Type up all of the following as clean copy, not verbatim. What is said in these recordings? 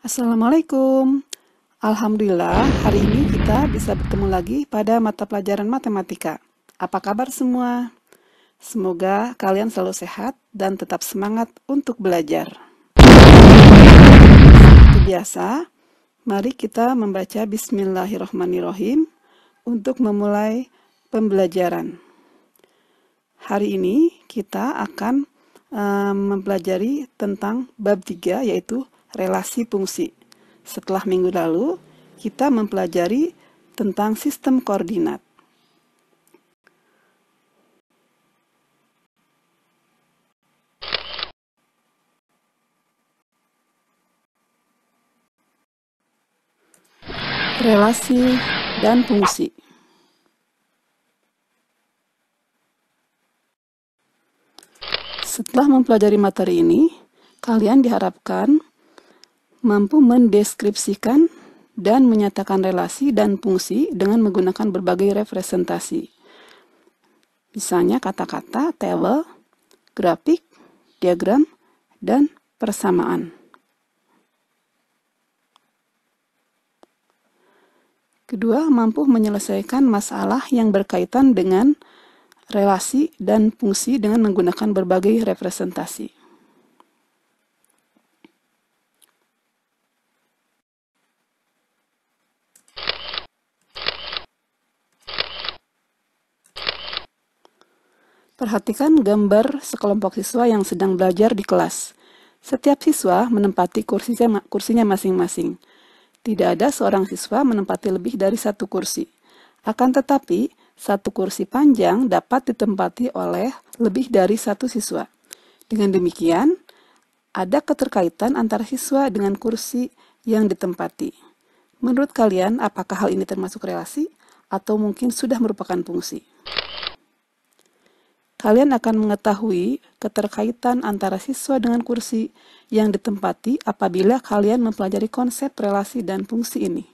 Assalamualaikum. Alhamdulillah, hari ini kita bisa bertemu lagi pada mata pelajaran matematika. Apa kabar semua? Semoga kalian selalu sehat dan tetap semangat untuk belajar. Seperti biasa, mari kita membaca Bismillahirrahmanirrahim untuk memulai pembelajaran. Hari ini kita akan mempelajari tentang bab 3, yaitu relasi fungsi. Setelah minggu lalu, kita mempelajari tentang sistem koordinat. Relasi dan fungsi. Setelah mempelajari materi ini, kalian diharapkan mampu mendeskripsikan dan menyatakan relasi dan fungsi dengan menggunakan berbagai representasi. Misalnya kata-kata, tabel, grafik, diagram, dan persamaan. Kedua, mampu menyelesaikan masalah yang berkaitan dengan relasi dan fungsi dengan menggunakan berbagai representasi. Perhatikan gambar sekelompok siswa yang sedang belajar di kelas. Setiap siswa menempati kursinya masing-masing. Tidak ada seorang siswa menempati lebih dari satu kursi. Akan tetapi, satu kursi panjang dapat ditempati oleh lebih dari satu siswa. Dengan demikian, ada keterkaitan antara siswa dengan kursi yang ditempati. Menurut kalian, apakah hal ini termasuk relasi atau mungkin sudah merupakan fungsi? Kalian akan mengetahui keterkaitan antara siswa dengan kursi yang ditempati apabila kalian mempelajari konsep relasi dan fungsi ini.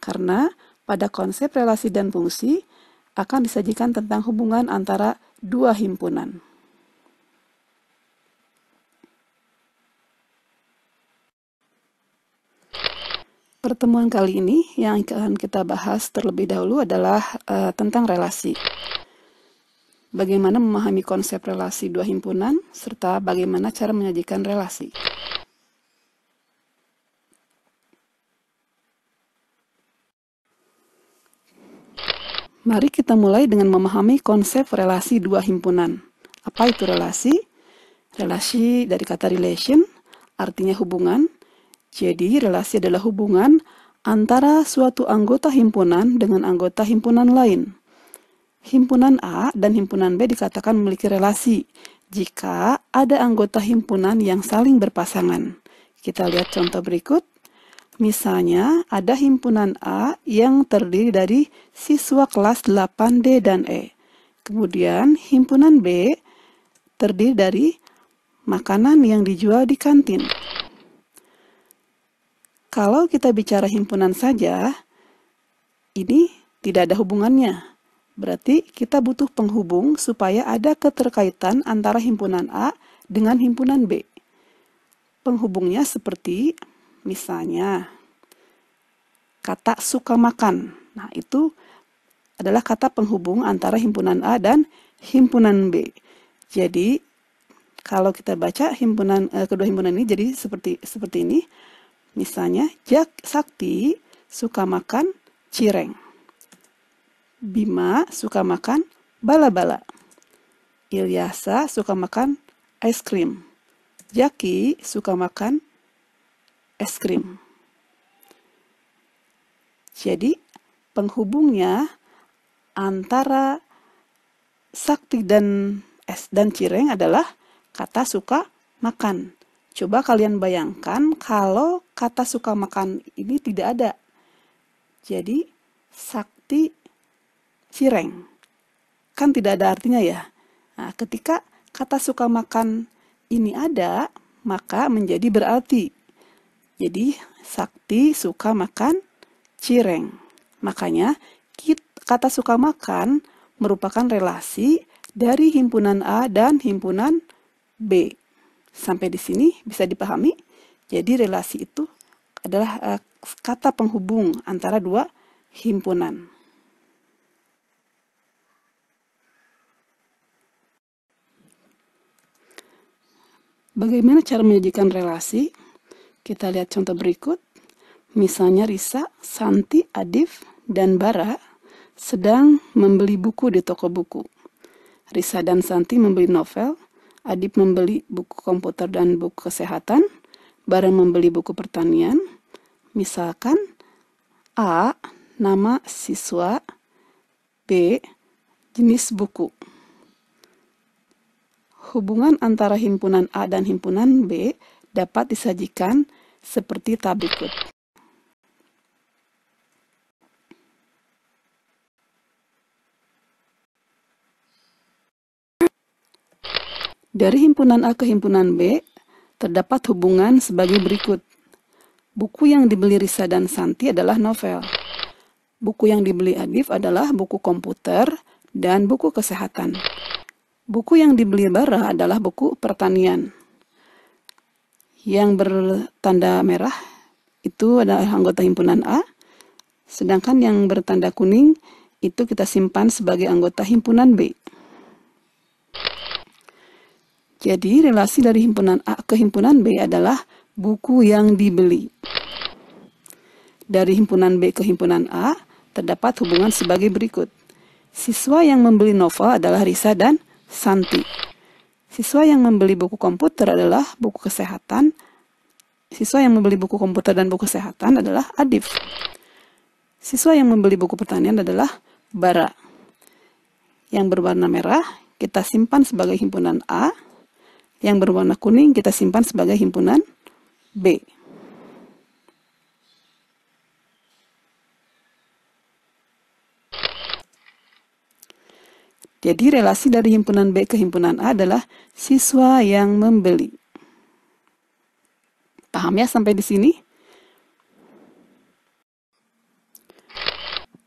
Karena pada konsep relasi dan fungsi akan disajikan tentang hubungan antara dua himpunan. Pertemuan kali ini yang akan kita bahas terlebih dahulu adalah tentang relasi. Bagaimana memahami konsep relasi dua himpunan, serta bagaimana cara menyajikan relasi. Mari kita mulai dengan memahami konsep relasi dua himpunan. Apa itu relasi? Relasi dari kata relation, artinya hubungan. Jadi, relasi adalah hubungan antara suatu anggota himpunan dengan anggota himpunan lain. Himpunan A dan himpunan B dikatakan memiliki relasi jika ada anggota himpunan yang saling berpasangan. Kita lihat contoh berikut. Misalnya, ada himpunan A yang terdiri dari siswa kelas 8D dan E. Kemudian, himpunan B terdiri dari makanan yang dijual di kantin. Kalau kita bicara himpunan saja, ini tidak ada hubungannya. Berarti kita butuh penghubung supaya ada keterkaitan antara himpunan A dengan himpunan B. Penghubungnya seperti misalnya kata suka makan. Nah, itu adalah kata penghubung antara himpunan A dan himpunan B. Jadi, kalau kita baca kedua himpunan ini jadi seperti ini. Misalnya, Sakti suka makan cireng. Bima suka makan bala-bala. Ilyasa suka makan es krim. Jaki suka makan es krim. Jadi, penghubungnya antara Sakti dan cireng adalah kata suka makan. Coba kalian bayangkan kalau kata suka makan ini tidak ada. Jadi, Sakti cireng. Kan tidak ada artinya ya. Nah, ketika kata suka makan ini ada, maka menjadi berarti. Jadi, Sakti suka makan cireng. Makanya, kata suka makan merupakan relasi dari himpunan A dan himpunan B. Sampai di sini bisa dipahami? Jadi relasi itu adalah kata penghubung antara dua himpunan. Bagaimana cara menyajikan relasi? Kita lihat contoh berikut. Misalnya Risa, Santi, Adif, dan Bara sedang membeli buku di toko buku. Risa dan Santi membeli novel, Adif membeli buku komputer dan buku kesehatan, Bara membeli buku pertanian. Misalkan A, nama siswa, B, jenis buku. Hubungan antara himpunan A dan himpunan B dapat disajikan seperti tab berikut. Dari himpunan A ke himpunan B, terdapat hubungan sebagai berikut. Buku yang dibeli Risa dan Santi adalah novel. Buku yang dibeli Adif adalah buku komputer dan buku kesehatan. Buku yang dibeli Bara adalah buku pertanian. Yang bertanda merah itu adalah anggota himpunan A, sedangkan yang bertanda kuning itu kita simpan sebagai anggota himpunan B. Jadi relasi dari himpunan A ke himpunan B adalah buku yang dibeli. Dari himpunan B ke himpunan A terdapat hubungan sebagai berikut. Siswa yang membeli novel adalah Risa dan Santi. Siswa yang membeli buku komputer adalah buku kesehatan. Siswa yang membeli buku komputer dan buku kesehatan adalah Adif. Siswa yang membeli buku pertanian adalah Bara. Yang berwarna merah kita simpan sebagai himpunan A. Yang berwarna kuning kita simpan sebagai himpunan B. Jadi relasi dari himpunan B ke himpunan A adalah siswa yang membeli. Paham ya sampai di sini?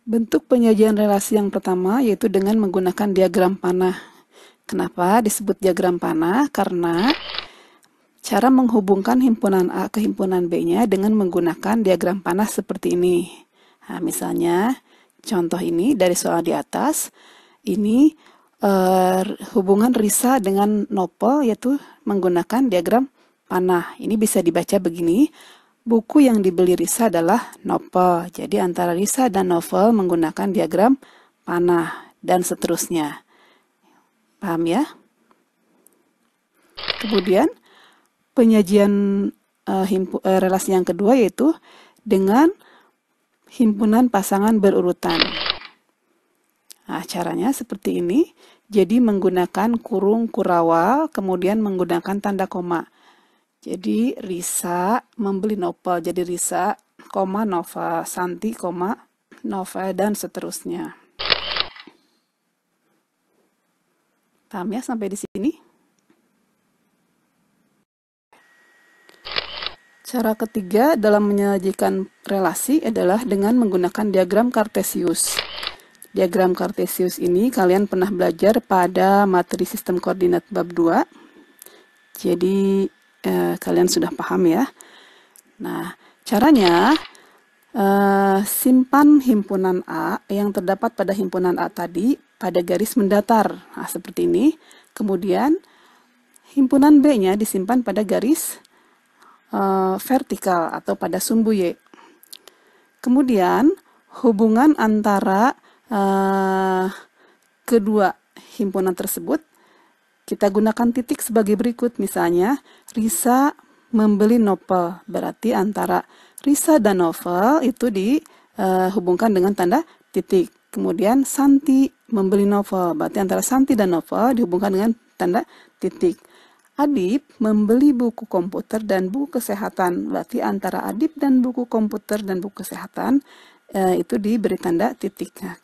Bentuk penyajian relasi yang pertama yaitu dengan menggunakan diagram panah. Kenapa disebut diagram panah? Karena cara menghubungkan himpunan A ke himpunan B-nya dengan menggunakan diagram panah seperti ini. Nah, misalnya contoh ini dari soal di atas. Ini hubungan Risa dengan Nopal yaitu menggunakan diagram panah. Ini bisa dibaca begini. Buku yang dibeli Risa adalah Nopal. Jadi antara Risa dan Novel menggunakan diagram panah dan seterusnya. Paham ya? Kemudian penyajian relasi yang kedua yaitu dengan himpunan pasangan berurutan. Nah, caranya seperti ini. Jadi menggunakan kurung kurawal, kemudian menggunakan tanda koma. Jadi Risa membeli novel. Jadi Risa, koma novel, Santi, koma novel, dan seterusnya. Paham ya sampai di sini? Cara ketiga dalam menyajikan relasi adalah dengan menggunakan diagram Kartesius. Diagram Kartesius ini kalian pernah belajar pada materi sistem koordinat bab 2. Jadi kalian sudah paham ya. Nah, caranya simpan himpunan A yang terdapat pada himpunan A tadi pada garis mendatar. Nah, seperti ini. Kemudian himpunan B-nya disimpan pada garis vertikal atau pada sumbu Y. Kemudian hubungan antara kedua himpunan tersebut kita gunakan titik sebagai berikut. Misalnya Risa membeli novel, berarti antara Risa dan novel itu dihubungkan dengan tanda titik. Kemudian Santi membeli novel, berarti antara Santi dan novel dihubungkan dengan tanda titik. Adip membeli buku komputer dan buku kesehatan, berarti antara Adip dan buku komputer dan buku kesehatan itu diberi tanda titik. Nah,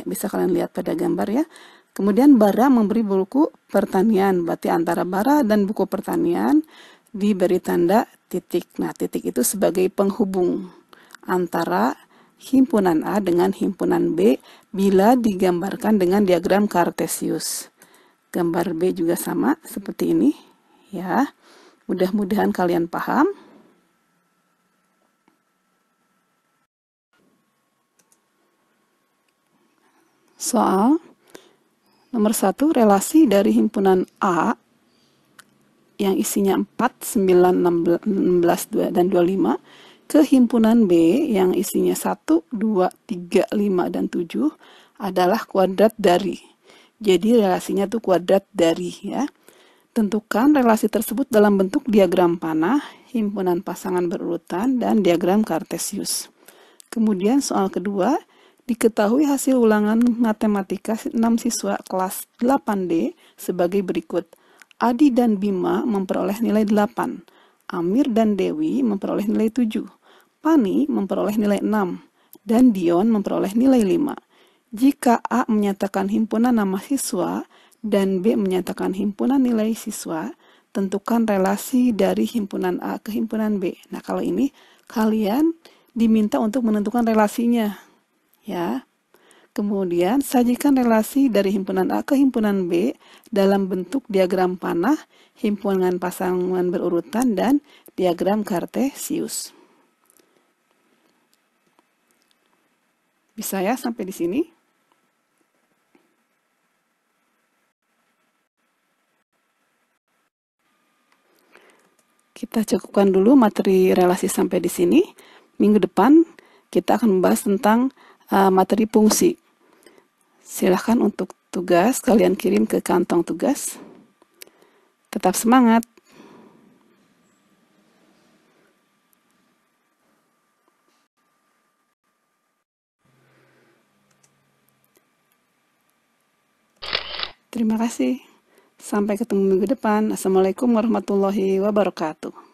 bisa kalian lihat pada gambar ya. Kemudian Bara memberi buku pertanian, berarti antara Bara dan buku pertanian diberi tanda titik. Nah, titik itu sebagai penghubung antara himpunan A dengan himpunan B bila digambarkan dengan diagram Kartesius. Gambar B juga sama seperti ini ya. Mudah-mudahan kalian paham. Soal nomor 1, relasi dari himpunan A yang isinya 4, 9, 16, 2, dan 25 ke himpunan B yang isinya 1, 2, 3, 5, dan 7 adalah kuadrat dari. Jadi relasinya tuh kuadrat dari ya. Tentukan relasi tersebut dalam bentuk diagram panah, himpunan pasangan berurutan, dan diagram Kartesius. Kemudian soal kedua, diketahui hasil ulangan matematika 6 siswa kelas 8D sebagai berikut. Adi dan Bima memperoleh nilai 8, Amir dan Dewi memperoleh nilai 7, Pani memperoleh nilai 6, dan Dion memperoleh nilai 5. Jika A menyatakan himpunan nama siswa dan B menyatakan himpunan nilai siswa, tentukan relasi dari himpunan A ke himpunan B. Nah, kalau ini kalian diminta untuk menentukan relasinya, ya. Kemudian, sajikan relasi dari himpunan A ke himpunan B dalam bentuk diagram panah, himpunan pasangan berurutan, dan diagram Kartesius. Bisa ya sampai di sini? Kita cukupkan dulu materi relasi sampai di sini. Minggu depan kita akan membahas tentang materi fungsi. Silahkan untuk tugas kalian kirim ke kantong tugas. Tetap semangat! Terima kasih. Sampai ketemu minggu depan. Assalamualaikum warahmatullahi wabarakatuh.